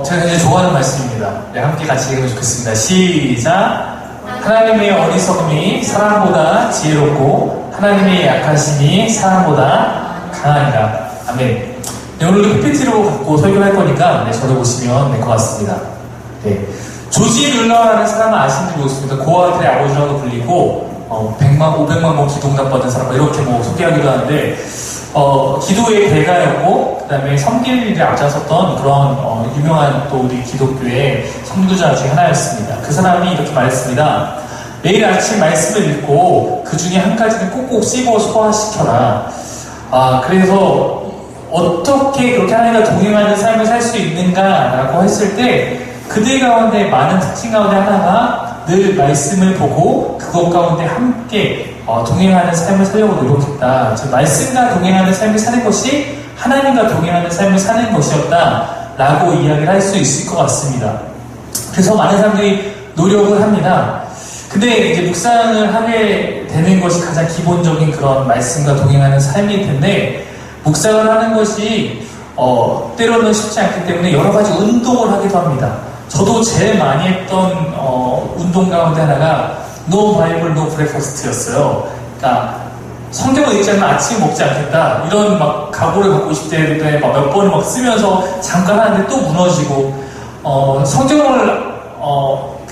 제가 굉장히 좋아하는 말씀입니다. 네, 함께 같이 읽으면 좋겠습니다. 시작! 하나님의 어리석음이 사람보다 지혜롭고 하나님의 약하심이 사람보다 강하니라. 아멘. 네, 오늘도 PPT로 갖고 설교할 거니까 저를 보시면 될 것 같습니다. 네. 조지 뮬러라는 사람은 아시는지 모르겠습니다. 고아들의 아버지라고 불리고 100만, 500만 번 기도응답 받은 사람 이렇게 소개하기도 하는데 기도의 대가였고 그 다음에 섬기는 일에 앞장섰던 그런 유명한 또 우리 기독교의 선구자 중에 하나였습니다. 그 사람이 이렇게 말했습니다. 매일 아침 말씀을 읽고 그 중에 한 가지는 꼭꼭 씹어 소화시켜라. 그래서 어떻게 그렇게 하나님과 동행하는 삶을 살 수 있는가라고 했을 때 그들 가운데 많은 특징 가운데 하나가 늘 말씀을 보고 그것 가운데 함께 동행하는 삶을 살려고 노력했다. 즉 말씀과 동행하는 삶을 사는 것이 하나님과 동행하는 삶을 사는 것이었다라고 이야기를 할 수 있을 것 같습니다. 그래서 많은 사람들이 노력을 합니다. 근데 이제 묵상을 하게 되는 것이 가장 기본적인 그런 말씀과 동행하는 삶일 텐데 묵상을 하는 것이 때로는 쉽지 않기 때문에 여러 가지 운동을 하기도 합니다. 저도 제일 많이 했던 운동 가운데 하나가 No Bible, No Breakfast였어요. 그러니까 성경을 읽지 않으면 아침 먹지 않겠다 이런 각오를 갖고 20대에 몇 번을 쓰면서 잠깐 하는데 또 무너지고 성경을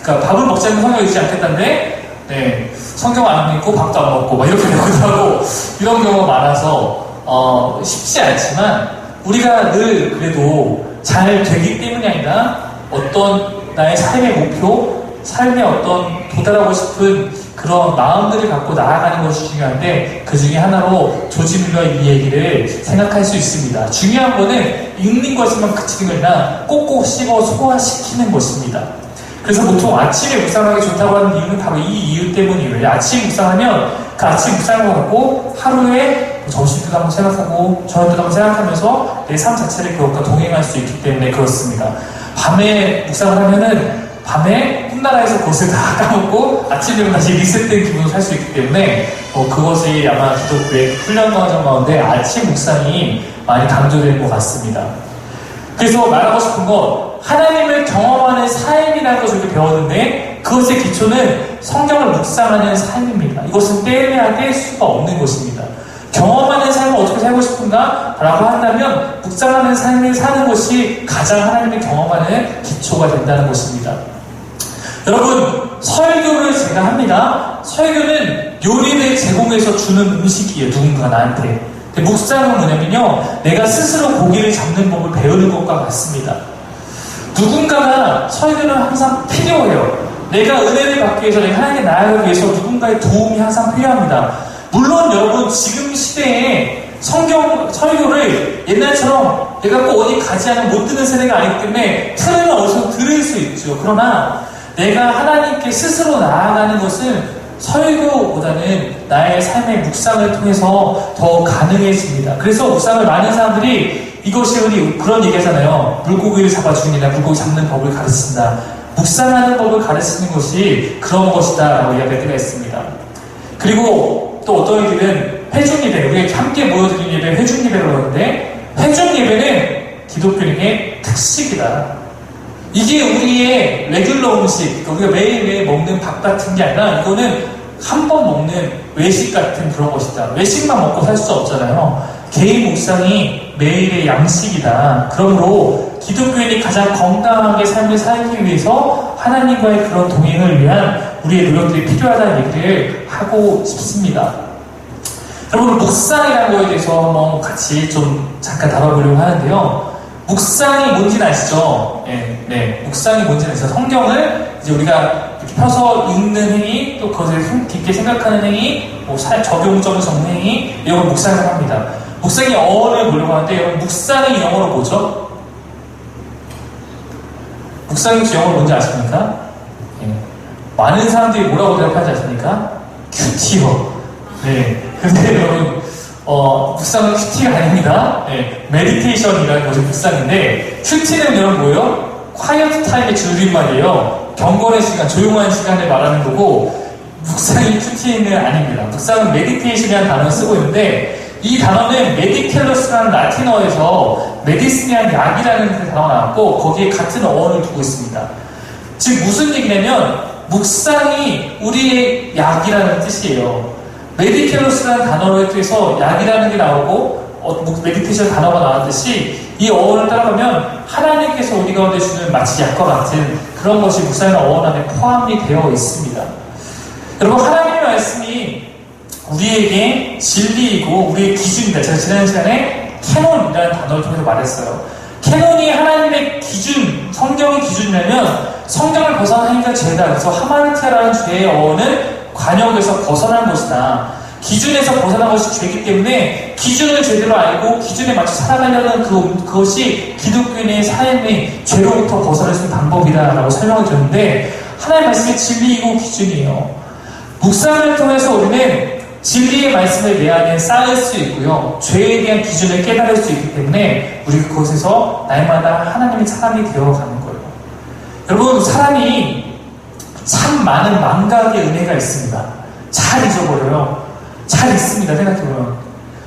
그러니까 밥을 먹지 않으면 성경을 읽지 않겠다는데 네, 성경 안 읽고 밥도 안 먹고 이렇게 되기도 하고 이런 경우가 많아서 쉽지 않지만 우리가 늘 그래도 잘 되기 때문이 아니라 어떤 나의 삶의 목표, 삶의 어떤 도달하고 싶은 그런 마음들을 갖고 나아가는 것이 중요한데 그 중에 하나로 조지 뮬러의 이 얘기를 생각할 수 있습니다. 중요한 거는 읽는 것에만 그치는 게 아니라 꼭꼭 씹어 소화시키는 것입니다. 그래서 보통 아침에 묵상하기 좋다고 하는 이유는 바로 이 이유 때문이에요. 아침 묵상하면 그 아침 묵상을 갖고 하루에 점심때도 한번 생각하고 저녁때도 한번 생각하면서 내 삶 자체를 그것과 동행할 수 있기 때문에 그렇습니다. 밤에 묵상을 하면은 밤에 꿈나라에서 그것을 다 까먹고 아침 되면 다시 리셋된 기분으로 살 수 있기 때문에 그것이 아마 기독교의 훈련 과정 가운데 아침 묵상이 많이 강조되는 것 같습니다. 그래서 말하고 싶은 건 하나님을 경험하는 삶이라는 것을 배웠는데 그것의 기초는 성경을 묵상하는 삶입니다. 이것은 떼야 뗄 수가 없는 것입니다. 경험하는 삶을 어떻게 살고 싶은가? 라고 한다면 묵상하는 삶을 사는 것이 가장 하나님을 경험하는 기초가 된다는 것입니다. 여러분, 설교를 제가 합니다. 설교는 요리를 제공해서 주는 음식이에요. 누군가 나한테. 묵상은 뭐냐면요, 내가 스스로 고기를 잡는 법을 배우는 것과 같습니다. 누군가가 설교는 항상 필요해요. 내가 은혜를 받기 위해서, 내가 하나님께 나아가기 위해서 누군가의 도움이 항상 필요합니다. 물론 여러분 지금 시대에 설교를 옛날처럼 내가 꼭 어디 가지 않으면 못 듣는 세대가 아니기 때문에 틀으면 어디서 들을 수 있죠. 그러나 내가 하나님께 스스로 나아가는 것은 설교보다는 나의 삶의 묵상을 통해서 더 가능해집니다. 그래서 묵상을 많은 사람들이 이것이 우리 그런 얘기 하잖아요. 물고기를 잡아주는 게 아니라 물고기 잡는 법을 가르친다. 묵상하는 법을 가르치는 것이 그런 것이다 라고 이야기할 때가 있습니다. 그리고 또 어떤 이들은 회중 예배, 우리가 함께 모여드리는 예배 회중 예배라고 하는데 회중 예배는 기독교인의 특식이다. 이게 우리의 레귤러 음식, 그러니까 우리가 매일매일 먹는 밥 같은 게 아니라 이거는 한 번 먹는 외식 같은 그런 것이다. 외식만 먹고 살 수 없잖아요. 개인 묵상이 매일의 양식이다. 그러므로 기독교인이 가장 건강하게 삶을 살기 위해서 하나님과의 그런 동행을 위한 우리의 노력들이 필요하다는 얘기를 하고 싶습니다. 여러분, 묵상이라는 거에 대해서 한번 같이 좀 잠깐 다뤄보려고 하는데요. 묵상이 뭔지는 아시죠? 네. 묵상이 뭔지는 아시죠? 성경을 이제 우리가 이렇게 펴서 읽는 행위, 또 그것을 깊게 생각하는 행위, 적용적인 적는 행위, 이런 걸 묵상을 합니다. 묵상의 어원을 보려고 하는데, 여러분, 묵상이 영어로 뭐죠? 묵상이 영어로 뭔지 아십니까? 많은 사람들이 뭐라고 대답하지 않습니까? 큐티어. 네. 근데 여러분, 묵상은 큐티가 아닙니다. 네. 메디테이션이라는 것이 묵상인데, 큐티는 여러분 뭐예요? quiet time의 줄임말이에요. 경건의 시간, 조용한 시간을 말하는 거고, 묵상이 큐티는 아닙니다. 묵상은 메디테이션이라는 단어를 쓰고 있는데, 이 단어는 메디텔러스라는 라틴어에서 메디슨이라는 약이라는 단어가 나왔고 거기에 같은 어원을 두고 있습니다. 즉 무슨 얘기냐면 묵상이 우리의 약이라는 뜻이에요. 메디케로스라는 단어를 통해서 약이라는 게 나오고 메디테이션 단어가 나왔듯이 이 어원을 따라가면 하나님께서 우리 가운데 주는 마치 약과 같은 그런 것이 묵상이라는 어원 안에 포함이 되어 있습니다. 여러분 하나님의 말씀이 우리에게 진리이고 우리의 기준입니다. 제가 지난 시간에 캐논이라는 단어를 통해서 말했어요. 캐논이 하나님의 기준, 성경의 기준이라면 성경을 벗어나니까 죄다. 그래서 하마르티아라는 죄의 어원은 관역에서 벗어난 것이다. 기준에서 벗어난 것이 죄이기 때문에 기준을 제대로 알고 기준에 맞춰 살아가려는 그것이 기독교인의 삶의 죄로부터 벗어날 수 있는 방법이다라고 설명을 드렸는데 하나님의 말씀이 진리이고 기준이에요. 묵상을 통해서 우리는 진리의 말씀을 내 안에 쌓을 수 있고요. 죄에 대한 기준을 깨달을 수 있기 때문에 우리 그곳에서 날마다 하나님의 사람이 되어가는 거예요. 여러분 사람이 참 많은 망각의 은혜가 있습니다. 잘 잊어버려요. 잘 있습니다. 생각해보면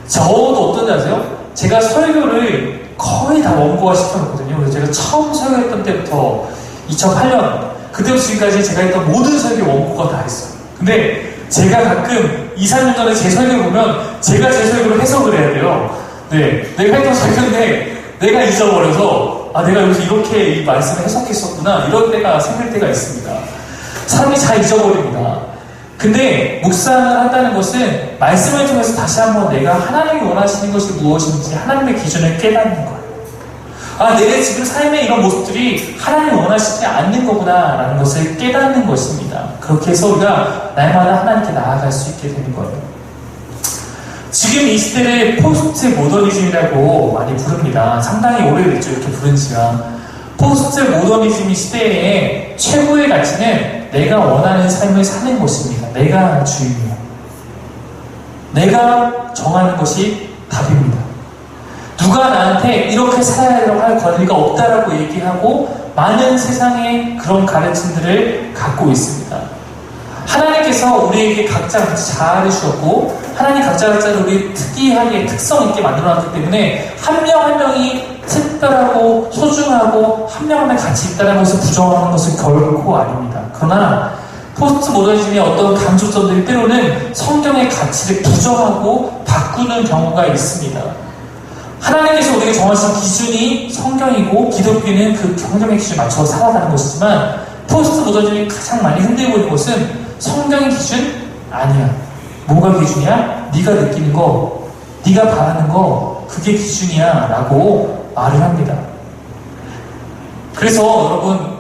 저도 어떤지 아세요? 제가 설교를 거의 다 원고화 시켜놓거든요. 그래서 제가 처음 설교했던 때부터 2008년 그때부터 지금까지 제가 했던 모든 설교 원고가 다 있어요. 근데 제가 가끔 2, 3년 전에 제 설교를 보면 제가 제 설교를 해석을 해야 돼요. 네, 내가 했던 설교인데 내가 잊어버려서 내가 여기서 이렇게 이 말씀을 해석했었구나 이런 때가 생길 때가 있습니다. 사람이 잘 잊어버립니다. 근데 묵상을 한다는 것은 말씀을 통해서 다시 한번 내가 하나님이 원하시는 것이 무엇인지 하나님의 기준을 깨닫는 거예요. 내 지금 삶의 이런 모습들이 하나님이 원하시지 않는 거구나 라는 것을 깨닫는 것입니다. 그렇게 해서 우리가 날마다 하나님께 나아갈 수 있게 되는 거예요. 지금 이 시대를 포스트 모더니즘이라고 많이 부릅니다. 상당히 오래됐죠, 이렇게 부른 지가. 포스트 모더니즘 시대의 최고의 가치는 내가 원하는 삶을 사는 것입니다. 내가 주인이야. 내가 정하는 것이 답입니다. 누가 나한테 이렇게 살아야 할 권리가 없다라고 얘기하고 많은 세상의 그런 가르침들을 갖고 있습니다. 하나님께서 우리에게 각자 자아를 주었고 하나님 각자 우리 특이하게 특성 있게 만들어놨기 때문에 한 명 한 명이 특별하고 소중하고 한 명 한 명 가치 있다는 것을 부정하는 것은 결코 아닙니다. 그러나 포스트 모더니즘의 어떤 강조점들이 때로는 성경의 가치를 부정하고 바꾸는 경우가 있습니다. 하나님께서 우리에게 정하신 기준이 성경이고 기독교는 그 성경의 기준에 맞춰서 살아가는 것이지만 포스트 모더니즘이 가장 많이 흔들고 있는 것은 성경의 기준? 아니야. 뭐가 기준이야? 네가 느끼는 거, 네가 바라는 거, 그게 기준이야 라고 말을 합니다. 그래서 여러분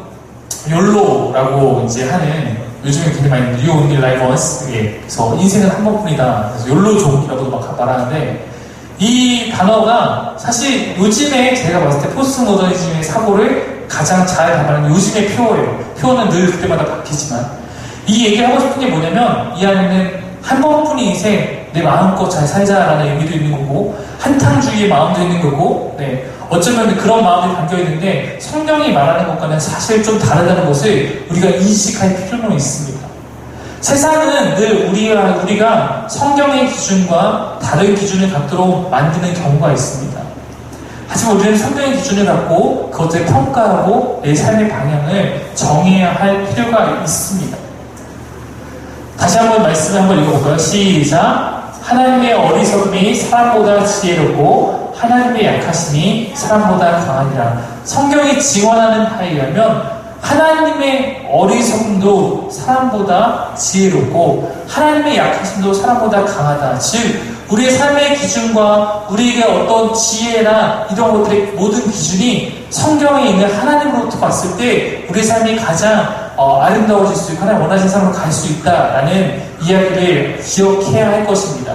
욜로라고 이제 하는 요즘에 굉장히 많이 You Only Live Once, 그래서 인생은 한 번뿐이다. 그래서 욜로족이라고도 막 말하는데 이 단어가 사실 요즘에 제가 봤을 때 포스트 모더니즘의 사고를 가장 잘 담아내는 요즘의 표어예요. 표어는 늘 그때마다 바뀌지만 이 얘기를 하고 싶은 게 뭐냐면 이 안에는 한 번뿐인 인생 내 마음껏 잘 살자라는 의미도 있는 거고 한탕주의의 마음도 있는 거고 어쩌면 그런 마음이 담겨있는데 성경이 말하는 것과는 사실 좀 다르다는 것을 우리가 인식할 필요는 있습니다. 세상은 늘 우리가 성경의 기준과 다른 기준을 갖도록 만드는 경우가 있습니다. 하지만 우리는 성경의 기준을 갖고 그것을 평가하고 내 삶의 방향을 정해야 할 필요가 있습니다. 다시 한번 말씀을 한번 읽어볼까요? 시작! 하나님의 어리석음이 사람보다 지혜롭고 하나님의 약하심이 사람보다 강하니라. 성경이 증언하는 바에 의하면 하나님의 어리석음도 사람보다 지혜롭고 하나님의 약하심도 사람보다 강하다. 즉 우리의 삶의 기준과 우리에게 어떤 지혜나 이런 것들의 모든 기준이 성경에 있는 하나님으로부터 봤을 때 우리의 삶이 가장 아름다워질 수 있고 하나님 원하시는 삶으로 갈 수 있다라는 이야기를 기억해야 할 것입니다.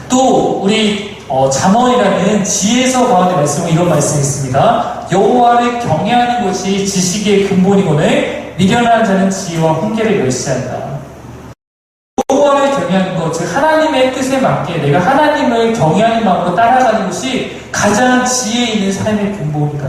또 우리 잠언이라는 지혜서 가운데 말씀은 이런 말씀이 있습니다. 여호와를 경외하는 것이 지식의 근본이거늘 미련한 자는 지혜와 훈계를 멸시한다. 여호와를 경외하는 것, 즉 하나님의 뜻에 맞게 내가 하나님을 경외하는 마음으로 따라가는 것이 가장 지혜 있는 삶의 근본이다.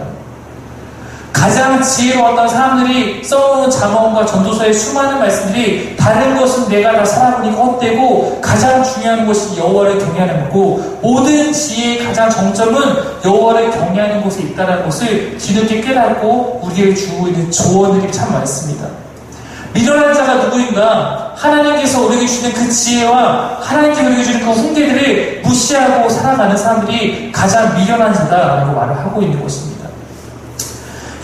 가장 지혜로웠던 사람들이 써놓은 잠언과 전도서의 수많은 말씀들이 다른 것은 내가 다 살아보니까 헛되고 가장 중요한 것이 여호와를 경외하는 거고 모든 지혜의 가장 정점은 여호와를 경외하는 곳에 있다는 것을 뒤늦게 깨닫고 우리에게 주고 있는 조언들이 참 많습니다. 미련한 자가 누구인가? 하나님께서 우리에게 주는 그 지혜와 하나님께서 우리에게 주는 그 훈계들을 무시하고 살아가는 사람들이 가장 미련한 자다라고 말을 하고 있는 것입니다.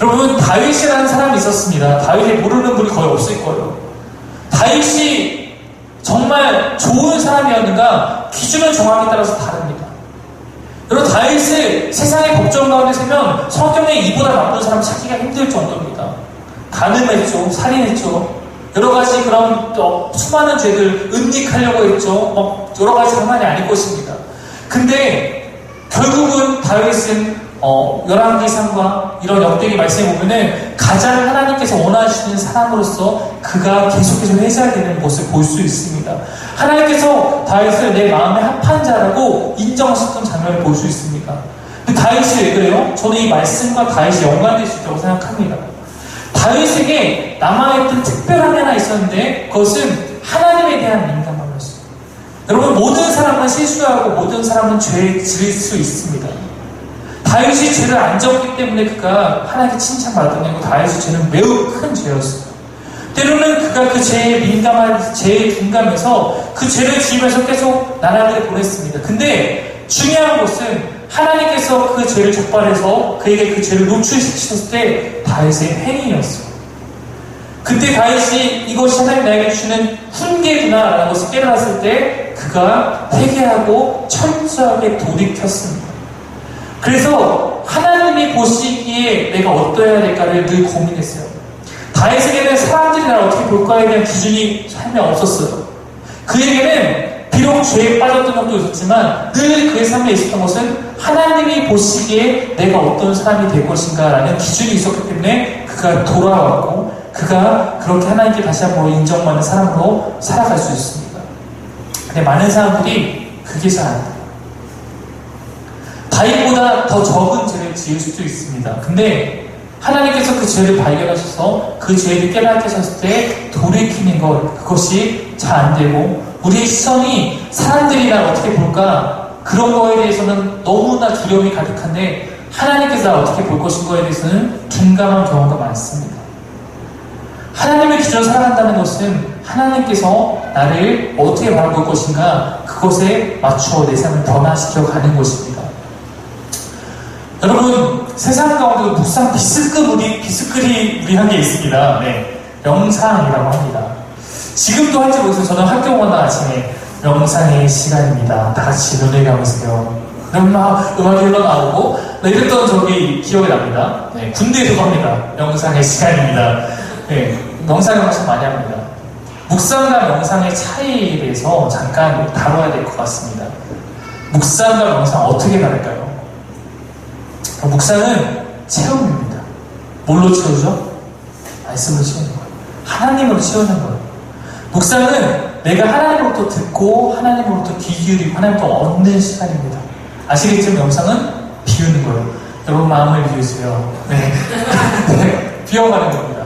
여러분, 다윗이라는 사람이 있었습니다. 다윗을 모르는 분이 거의 없을 거예요. 다윗이 정말 좋은 사람이었는가? 기준은 정확히 따라서 다릅니다. 여러분, 다윗을 세상의 법정 가운데 세면 성경에 이보다 나쁜 사람 찾기가 힘들 정도입니다. 간음했죠, 살인했죠, 여러가지 그런 수많은 죄들 은닉하려고 했죠. 여러가지 장난이 아닐 것입니다. 근데 결국은 다윗은 열왕기상과 이런 역대기 말씀에 보면은 가장 하나님께서 원하시는 사람으로서 그가 계속해서 회자되는 것을 볼 수 있습니다. 하나님께서 다윗을 내 마음에 합한 자라고 인정하셨던 장면을 볼 수 있습니다. 근데 다윗이 왜 그래요? 저는 이 말씀과 다윗이 연관될 수 있다고 생각합니다. 다윗에게 남아있던 특별함이 하나 있었는데 그것은 하나님에 대한 민감함이었어요. 여러분, 모든 사람은 실수하고 모든 사람은 죄를 지을 수 있습니다. 다윗이 죄를 안 졌기 때문에 그가 하나님께 칭찬받았던 거고 다윗의 죄는 매우 큰 죄였어요. 때로는 그가 그 죄에 민감한 죄에 둔감해서 그 죄를 지으면서 계속 나라를 보냈습니다. 근데 중요한 것은 하나님께서 그 죄를 적발해서 그에게 그 죄를 노출시키셨을 때 다윗의 행위였어요. 그때 다윗이 이것이 하나님 나에게 주는 훈계구나 라는 것을 깨달았을 때 그가 회개하고 철저하게 돌이켰습니다. 그래서 하나님이 보시기에 내가 어떠해야 될까를 늘 고민했어요. 다윗에게는 사람들이 나를 어떻게 볼까에 대한 기준이 삶에 없었어요. 그에게는 비록 죄에 빠졌던 적도 있었지만 늘 그의 삶에 있었던 것은 하나님이 보시기에 내가 어떤 사람이 될 것인가 라는 기준이 있었기 때문에 그가 돌아왔고 그가 그렇게 하나님께 다시 한번 인정받는 사람으로 살아갈 수 있습니다. 근데 많은 사람들이 그게 잘 안 돼요. 다윗보다 더 적은 죄를 지을 수도 있습니다. 근데 하나님께서 그 죄를 발견하셔서 그 죄를 깨닫게 하셨을 때 돌이키는 것, 그것이 잘 안 되고 우리의 시선이 사람들이 날 어떻게 볼까 그런 거에 대해서는 너무나 두려움이 가득한데 하나님께서 날 어떻게 볼 것인가에 대해서는 둔감한 경우가 많습니다. 하나님의 기준으로 살아간다는 것은 하나님께서 나를 어떻게 바라볼 것인가 그것에 맞추어 내 삶을 변화시켜 가는 것입니다. 여러분, 세상 가운데 묵상 비스크릿한 게 있습니다. 네, 명상이라고 합니다. 지금도 할지 모르겠어요. 저는 학교 가나 아침에 명상의 시간입니다. 다 같이 눈을 감으세요. 음악이 흘러나오고 이랬던 적이 기억이 납니다. 네, 군대에서도 합니다. 명상의 시간입니다. 네, 명상을 엄청 많이 합니다. 묵상과 명상의 차이에 대해서 잠깐 다뤄야 될 것 같습니다. 묵상과 명상 어떻게 다를까요? 묵상은 체험입니다. 뭘로 채우죠? 말씀으로 채우는 거예요. 하나님으로 채우는 거예요. 묵상은 내가 하나님으로부터 듣고 하나님으로부터 귀 기울이고 하나님으로부터 얻는 시간입니다. 아시겠지만 명상은 비우는 거예요. 여러분 마음을 비우세요. 네. 네. 비워가는 겁니다.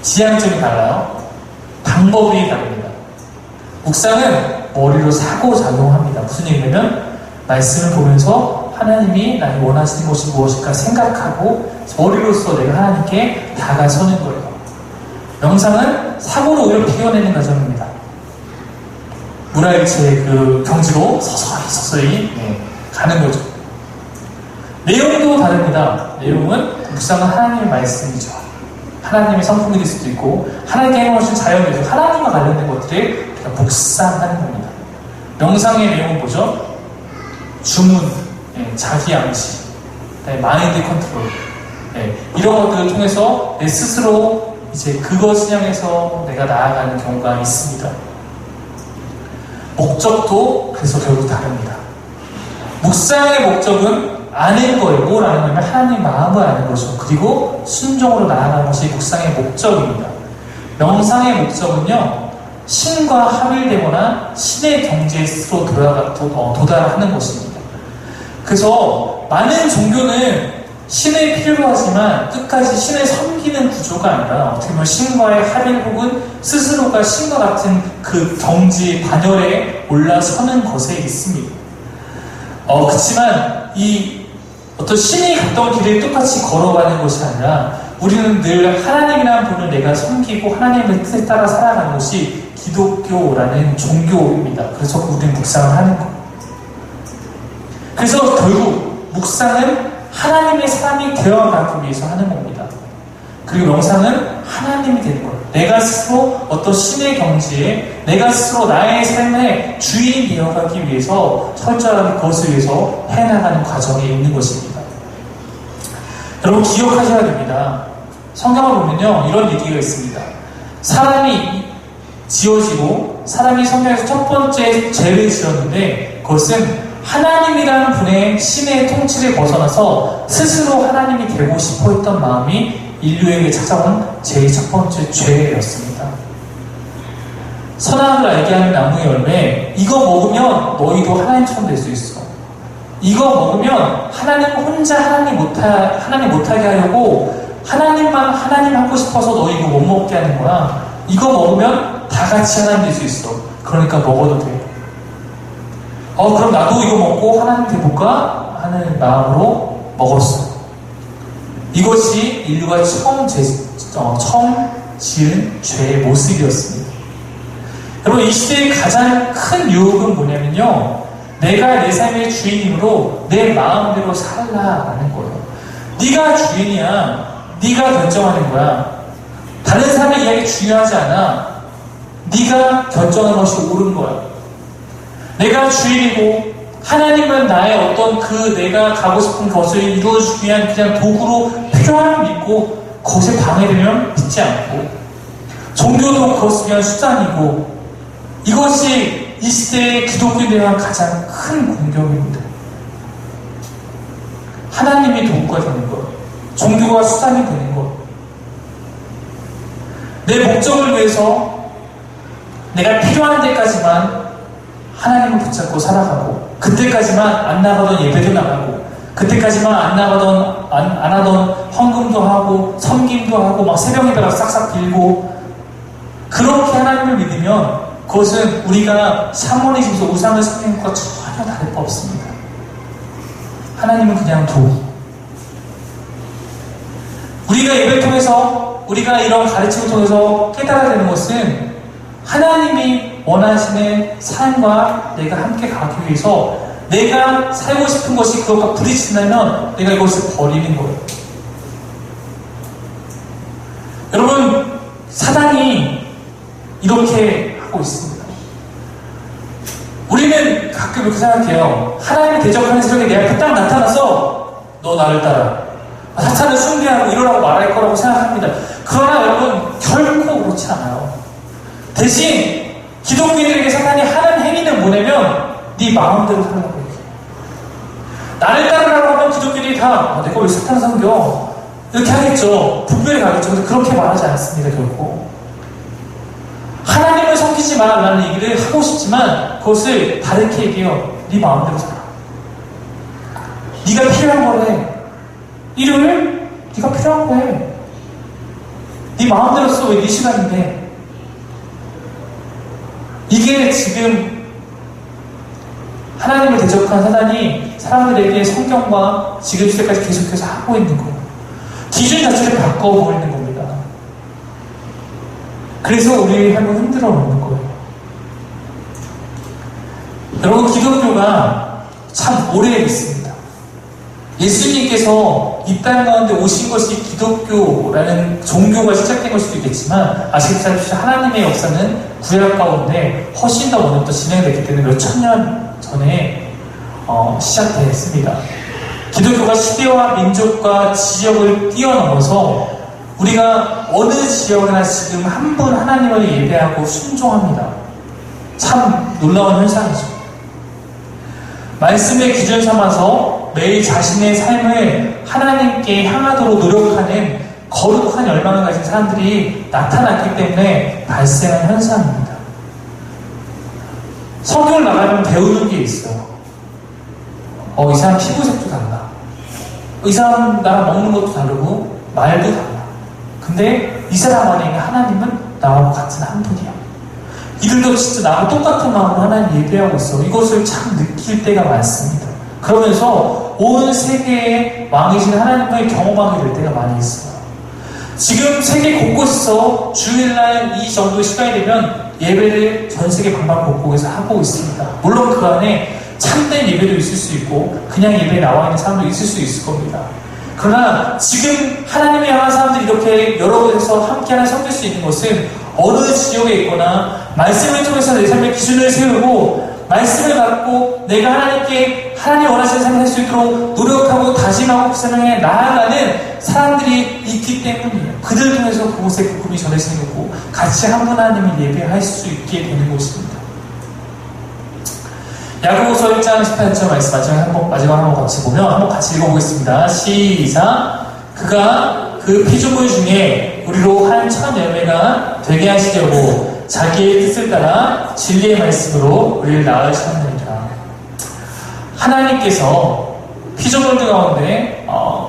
지향점이 달라요. 방법이 다릅니다. 묵상은 머리로 사고작용합니다. 무슨 얘기냐면 말씀을 보면서 하나님이 나를 원하시는 것이 무엇일까 생각하고 머리로서 내가 하나님께 다가서는 거예요. 명상은 사고로 오히려 비워내는 과정입니다. 물알체의 그 경지로 서서히 가는 거죠. 내용도 다릅니다. 내용은 묵상은 하나님의 말씀이죠. 하나님의 성품이 될 수도 있고 하나님께 행하신 자연에서 하나님과 관련된 것들을 묵상하는 겁니다. 명상의 내용은 뭐죠? 주문, 자기 암시, 마인드 컨트롤, 이런 것들을 통해서 내 스스로 이제 그것을 향해서 내가 나아가는 경우가 있습니다. 목적도 그래서 결국 다릅니다. 묵상의 목적은 아는 거예요. 뭘 아는 거냐면 하나님의 마음을 아는 것이고 그리고 순종으로 나아가는 것이 묵상의 목적입니다. 명상의 목적은요, 신과 합일되거나 신의 경지에 스스로 도달하는 것입니다. 그래서 많은 종교는 신을 필요로 하지만 끝까지 신을 섬기는 구조가 아니라 어떻게 보면 신과의 합일 혹은 스스로가 신과 같은 그 경지 반열에 올라서는 것에 있습니다. 그렇지만 이 어떤 신이 갔던 길을 똑같이 걸어가는 것이 아니라 우리는 늘 하나님이라는 분을 내가 섬기고 하나님의 뜻에 따라 살아가는 것이 기독교라는 종교입니다. 그래서 우리는 묵상을 하는 거예요. 그래서 결국 묵상은 하나님의 사람이 되어가기 위해서 하는 겁니다. 그리고 명상은 하나님이 되는 거예요. 내가 스스로 어떤 신의 경지에 내가 스스로 나의 삶의 주인이 되어가기 위해서 철저하게 그것을 위해서 해나가는 과정에 있는 것입니다. 여러분 기억하셔야 됩니다. 성경을 보면요 이런 얘기가 있습니다. 사람이 지어지고 사람이 성경에서 첫 번째 죄를 지었는데 그것은 하나님이라는 분의 신의 통치를 벗어나서 스스로 하나님이 되고 싶어 했던 마음이 인류에게 찾아온 제일 첫 번째 죄였습니다. 선악을 알게 하는 나무의 열매, 이거 먹으면 너희도 하나님처럼 될 수 있어. 이거 먹으면 하나님 혼자 하나님 못하게 하려고 하나님만 하나님 하고 싶어서 너 이거 못 먹게 하는 거야. 이거 먹으면 다 같이 하나님 될 수 있어. 그러니까 먹어도 돼. 그럼 나도 이거 먹고 하나님 돼볼까? 하는 마음으로 먹었어. 이것이 인류가 처음 지은 죄의 모습이었습니다. 여러분 이 시대의 가장 큰 유혹은 뭐냐면요 내가 내 삶의 주인으로 내 마음대로 살라라는 거예요. 네가 주인이야. 네가 결정하는 거야. 다른 사람의 이야기 중요하지 않아. 네가 결정하는 것이 옳은 거야. 내가 주인이고 하나님은 나의 어떤 내가 가고 싶은 것을 이루어주기 위한 그냥 도구로 필요함을 믿고 그것에 방해되면 믿지 않고 종교도 그것을 위한 수단이고 이것이 이 시대의 기독교에 대한 가장 큰 공격입니다. 하나님이 도구가 되는 것, 종교가 수단이 되는 것, 내 목적을 위해서 내가 필요한 데까지만 하나님을 붙잡고 살아가고 그때까지만 안 나가던 예배도 나가고 그때까지만 안 하던 헌금도 하고 섬김도 하고 막 새벽 예배가 싹싹 빌고 그렇게 하나님을 믿으면 그것은 우리가 샤머니즘에서 우상을 섬기는 것과 전혀 다를 바 없습니다. 하나님은 그냥 도구. 우리가 예배를 통해서 우리가 이런 가르침을 통해서 깨달아야 되는 것은 하나님이 원하시는 삶과 내가 함께 가기 위해서 내가 살고 싶은 것이 그것과 부딪힌다면 내가 이것을 버리는 거예요. 여러분 사단이 이렇게 하고 있습니다. 우리는 가끔 이렇게 생각해요. 하나님을 대적하는 세력이 내 앞에 딱 나타나서 너 나를 따라 사탄을 숭배하고 이러라고 말할 거라고 생각합니다. 그러나 여러분 결코 그렇지 않아요. 대신 기독교인들에게 사탄이 하는 행위는 뭐냐면 네 마음대로 살라고 해요. 나를 따르라고 하면 기독교인들이 다 내가 왜 사탄을 섬겨? 이렇게 하겠죠. 분별히 가겠죠. 근데 그렇게 말하지 않습니다. 결코 하나님을 섬기지 말라는 얘기를 하고 싶지만 그것을 다르게 얘기해요. 네 마음대로 살아. 네가 필요한 거래. 일요일 네가 필요한 거해. 네 마음대로 써. 왜 네 시간인데. 이게 지금 하나님을 대적한 사단이 사람들에게 성경과 지금 시대까지 계속해서 하고 있는 거예요. 기준 자체를 바꿔버리는 겁니다. 그래서 우리의 삶을 흔들어 놓는 거예요. 여러분 기독교가 참 오래 있습니다. 예수님께서 이 땅 가운데 오신 것이 기독교라는 종교가 시작된 걸 수도 있겠지만 아시다시피 하나님의 역사는 구약 가운데 훨씬 더 먼저 진행됐기 때문에 몇 천 년 전에 시작됐습니다. 기독교가 시대와 민족과 지역을 뛰어넘어서 우리가 어느 지역이나 지금 한 분 하나님을 예배하고 순종합니다. 참 놀라운 현상이죠. 말씀의 기준 삼아서 매일 자신의 삶을 하나님께 향하도록 노력하는 거룩한 열망을 가진 사람들이 나타났기 때문에 발생한 현상입니다. 성경을 나가면 배우는 게 있어요. 이 사람 피부색도 달라. 이 사람 나랑 먹는 것도 다르고 말도 달라. 근데 이 사람 안에 있는 하나님은 나하고 같은 한 분이야. 이들도 진짜 나하고 똑같은 마음으로 하나님 예배하고 있어. 이것을 참 느낄 때가 많습니다. 그러면서 온 세계의 왕이신 하나님을 경험하게 될 때가 많이 있어요. 지금 세계 곳곳에서 주일날 이 정도의 시간이 되면 예배를 전 세계 방방곡곡에서 하고 있습니다. 물론 그 안에 참된 예배도 있을 수 있고 그냥 예배에 나와 있는 사람도 있을 수 있을 겁니다. 그러나 지금 하나님을 향한 사람들이 이렇게 여러 곳에서 함께 하나 섬길 수 있는 것은 어느 지역에 있거나 말씀을 통해서 내 삶의 기준을 세우고 말씀을 갖고 내가 하나님 원하시는 삶을 할 수 있도록 노력하고 다짐하고 그 사람에 나아가는 사람들이 있기 때문이에요. 그들을 통해서 그곳에 복음이 전해지는 거고 같이 한 분 하나님을 예배할 수 있게 되는 것입니다. 야고보서 1장 18절 말씀 마지막 한번 같이 보면 한번 같이 읽어보겠습니다. 시작. 그가 그 피조물 중에 우리로 한 첫 열매가 되게 하시려고 자기의 뜻을 따라 진리의 말씀으로 우리를 낳으셨느니라. 하나님께서 피조물들 가운데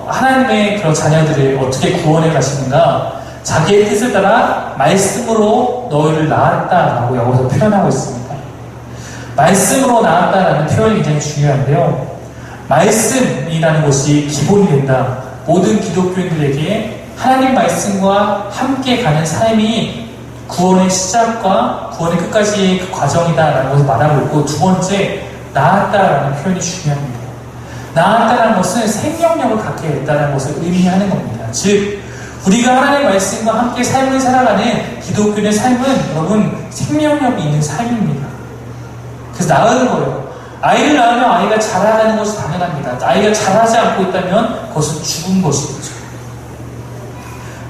하나님의 그런 자녀들을 어떻게 구원해 가시는가? 자기의 뜻을 따라 말씀으로 너희를 낳았다라고 여기서 표현하고 있습니다. 말씀으로 낳았다라는 표현이 굉장히 중요한데요. 말씀이라는 것이 기본이 된다. 모든 기독교인들에게 하나님 말씀과 함께 가는 삶이 구원의 시작과 구원의 끝까지의 그 과정이다라는 것을 말하고 있고, 두 번째, 낳았다라는 표현이 중요합니다. 낳았다라는 것은 생명력을 갖게 됐다는 것을 의미하는 겁니다. 즉, 우리가 하나님의 말씀과 함께 삶을 살아가는 기독교인의 삶은 여러분 생명력이 있는 삶입니다. 그래서 낳은 거예요. 아이를 낳으면 아이가 자라가는 것이 당연합니다. 아이가 자라지 않고 있다면 그것은 죽은 것이죠.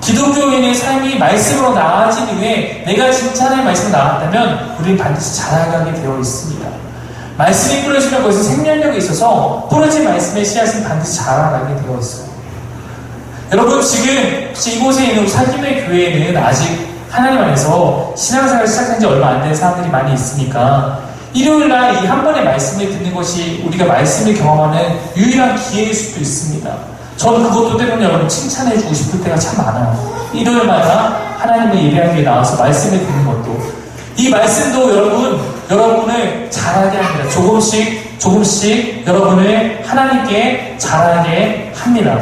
기독교인의 삶이 말씀으로 나아진 이후에 내가 진짜 하나님의 말씀으로 나왔다면 우리는 반드시 자라가게 되어 있습니다. 말씀이 뿌려지면 그것은 생명력이 있어서 뿌려진 말씀의 씨앗은 반드시 자라나게 되어 있어요. 여러분 지금 이곳에 있는 사김의 교회에는 아직 하나님 안에서 신앙생활을 시작한 지 얼마 안 된 사람들이 많이 있으니까 일요일날 이 한 번의 말씀을 듣는 것이 우리가 말씀을 경험하는 유일한 기회일 수도 있습니다. 저는 그것도 때문에 여러분 칭찬해주고 싶을 때가 참 많아요. 일요일마다 하나님의 예배하기 위해 나와서 말씀을 듣는 것도, 이 말씀도 여러분을 자라게 합니다. 조금씩 여러분을 하나님께 자라게 합니다.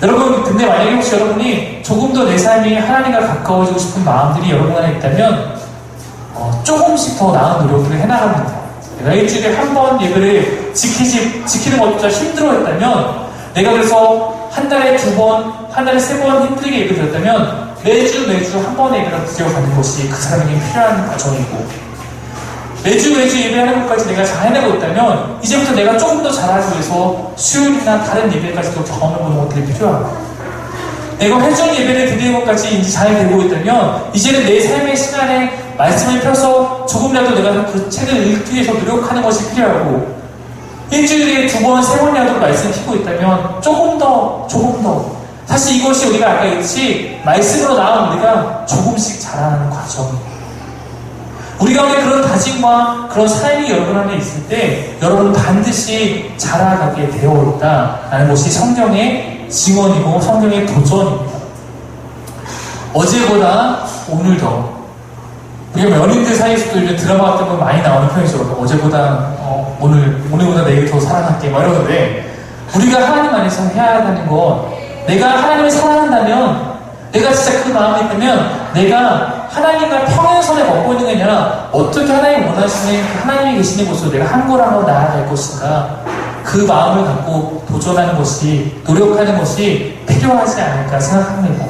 여러분, 근데 만약에 혹시 여러분이 조금 더 내 삶이 하나님과 가까워지고 싶은 마음들이 여러분 안에 있다면 조금씩 더 나은 노력들을 해나갑니다. 내가 일주일에 한 번 예배를 지키는 것조차 힘들어했다면, 내가 그래서 한 달에 2번, 한 달에 3번 힘들게 예배 드렸다면 매주 한 번의 예배를 드려가는 것이 그 사람에게 필요한 과정이고, 매주 예배하는 것까지 내가 잘 해내고 있다면 이제부터 내가 조금 더 잘하기 위해서 수요일이나 다른 예배까지도 경험해보는 것들이 필요하고, 내가 회중 예배를 드리는 것까지 이제 잘 되고 있다면 이제는 내 삶의 시간에 말씀을 펴서 조금이라도 내가 그 책을 읽기 위해서 노력하는 것이 필요하고, 일주일에 2번, 3번이라도 말씀을 펴고 있다면 조금 더 사실 이것이 우리가 아까 얘기했듯이 말씀으로 나온 우리가 조금씩 자라나는 과정이에요. 우리 가운데 그런 다짐과 그런 삶이 여러분 안에 있을 때 여러분은 반드시 자라가게 되어 있다라는 것이 성경의 증언이고 성경의 도전입니다. 어제보다 오늘 더, 우리가 연인들 사이에서도 이제 드라마 같은 거 많이 나오는 편이죠. 어제보다 오늘보다 내일 더 사랑할게 막 이러는데, 우리가 하나님 안에서 해야 하는 건, 내가 하나님을 사랑한다면, 내가 진짜 그 마음이 있다면 내가 하나님과 평행선에 걷고 있는 게 아니라 어떻게 하나님 원하시는 하나님이 계시는 곳으로 내가 한 걸 한 걸 나아갈 것인가, 그 마음을 갖고 도전하는 것이, 노력하는 것이 필요하지 않을까 생각합니다.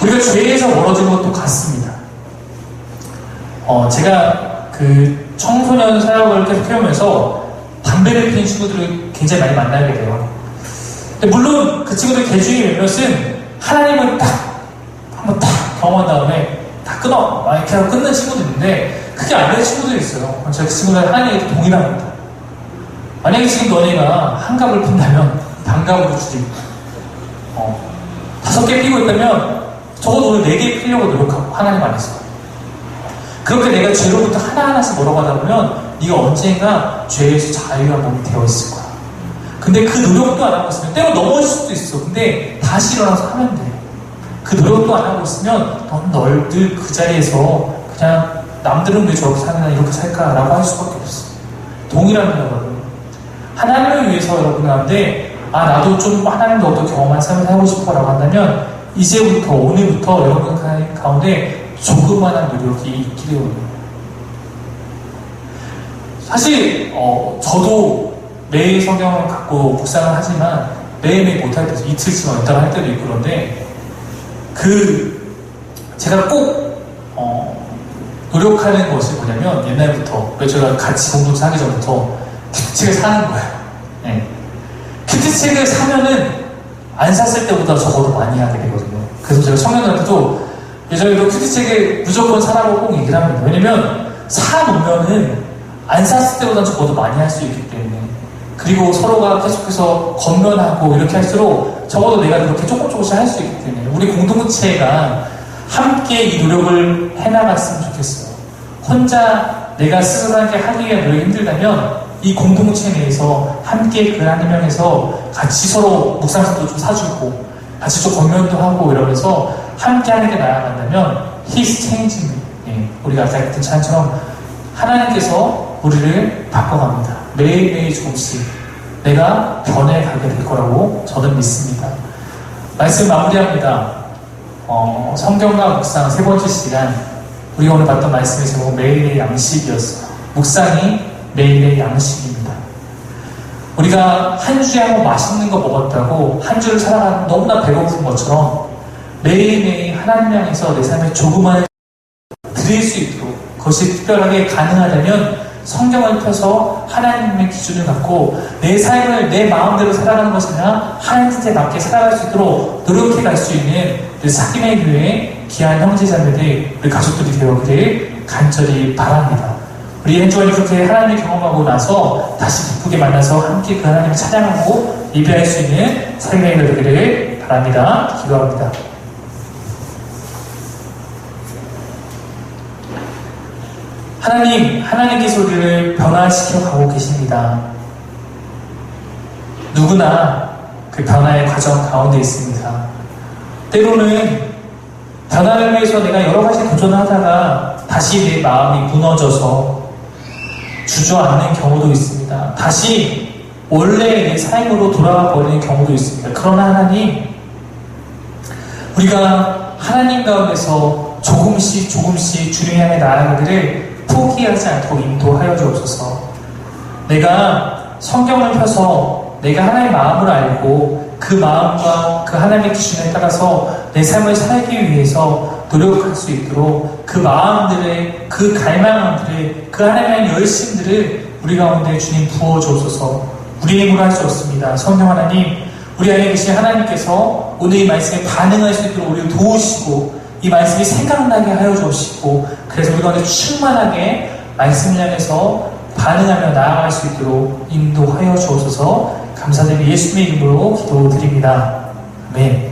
우리가 죄에서 멀어진 것도 같습니다. 제가 그 청소년 사역을 계속 해오면서 담배를 피는 친구들을 굉장히 많이 만나게 돼요. 근데 물론 그 친구들 개중에 몇몇은 하나님을 한번 경험한 다음에 다 끊어 막 이렇게 하고 끊는 친구도 있는데, 그게 안 되는 친구들이 있어요. 제가 그 친구들 하나님께 동일합니다. 만약에 지금 너네가 한 갑을 핀다면 반갑으로 줄이고, 5개 피고 있다면 적어도 오늘 4개 피려고 노력하고, 하나님 안에서 그렇게 내가 죄로부터 하나하나씩 멀어가다 보면 네가 언젠가 죄에서 자유한 몸이 되어 있을 거야. 근데 그 노력도 안 하고 있으면 때로 넘어질 수도 있어. 근데 다시 일어나서 하면 돼. 그 노력도 안 하고 있으면 넌 늘 그 자리에서 그냥 남들은 왜 저렇게 사느냐 이렇게 살까라고 할 수밖에 없어. 동일합니다, 여러분. 하나님을 위해서 여러분 하는데 나도 좀 하나님도 어떤 경험한 삶을 살고 싶어라고 한다면 이제부터 오늘부터 여러분 가운데 조그마한 노력이 있기를 원해요. 사실 저도 매일 성경을 갖고 묵상을 하지만 매일매일 못할 때도 이틀치만 있다가 할 때도 있고 그런데 제가 꼭 노력하는 것이 뭐냐면 옛날부터 제가 같이 공동체 하기 전부터 큐티책을 사는 거예요. 네. 큐티책을 사면은 안 샀을 때보다 적어도 많이 하게 되거든요. 그래서 제가 청년들한테도 예전에도 큐티책을 무조건 사라고 꼭 얘기를 합니다. 왜냐면 사놓으면은 안 샀을 때보다 적어도 많이 할 수 있기 때문에 그리고 서로가 계속해서 건면하고 이렇게 할수록 적어도 내가 그렇게 조금씩 할 수 있기 때문에 우리 공동체가 함께 이 노력을 해나갔으면 좋겠어요. 혼자 내가 스스로 하기 위한 노력이 힘들다면 이 공동체 내에서 함께 그 하나님 향해서 같이 서로 묵상서도 좀 사주고 같이 좀 건면도 하고 이러면서 함께 하는 게 나아간다면 He's changing me. 우리가 아까 했던 찬처럼 하나님께서 우리를 바꿔갑니다. 매일매일 조금씩 내가 변해가게 될 거라고 저는 믿습니다. 말씀 마무리합니다. 성경과 묵상 세 번째 시간 우리가 오늘 봤던 말씀의 제목은 매일매일 양식이었어요. 묵상이 매일매일 양식입니다. 우리가 한 주에 한번 맛있는 거 먹었다고 한 주를 살아가는 너무나 배고픈 것처럼 매일매일 하나님 향해서 내 삶에 조그만 드릴 수 있도록 그것이 특별하게 가능하다면 성경을 펴서 하나님의 기준을 갖고 내 삶을 내 마음대로 살아가는 것이 아니라 하나님 뜻에 맞게 살아갈 수 있도록 노력해 갈 수 있는 그 사김의 교회의 귀한 형제자매들 우리 가족들이 되어기를 간절히 바랍니다. 우리 한 주간이 그렇게 하나님을 경험하고 나서 다시 기쁘게 만나서 함께 그 하나님을 찬양하고 예배할 수 있는 삶의 교회 되기를 바랍니다. 기도합니다. 하나님께서 우리를 변화시켜 가고 계십니다. 누구나 그 변화의 과정 가운데 있습니다. 때로는 변화를 위해서 내가 여러 가지 도전을 하다가 다시 내 마음이 무너져서 주저앉는 경우도 있습니다. 다시 원래 내 삶으로 돌아가 버리는 경우도 있습니다. 그러나 하나님, 우리가 하나님 가운데서 조금씩 주님 향해 나아가기를 포기하지 않고 인도하여 주옵소서. 내가 성경을 펴서 내가 하나님의 마음을 알고 그 마음과 그 하나님의 기준에 따라서 내 삶을 살기 위해서 노력할 수 있도록 그 마음들의 그 갈망들의 그 하나님의 열심들을 우리 가운데 주님 부어주옵소서. 우리의 힘으로 할 수 없습니다. 성령 하나님, 우리 안에 계신 하나님께서 오늘 이 말씀에 반응할 수 있도록 우리를 도우시고 이 말씀이 생각나게 하여 주시고 그래서 우리 가운데 충만하게 말씀을 향해서 반응하며 나아갈 수 있도록 인도하여 주옵소서. 감사드리며 예수님의 이름으로 기도드립니다. 아멘.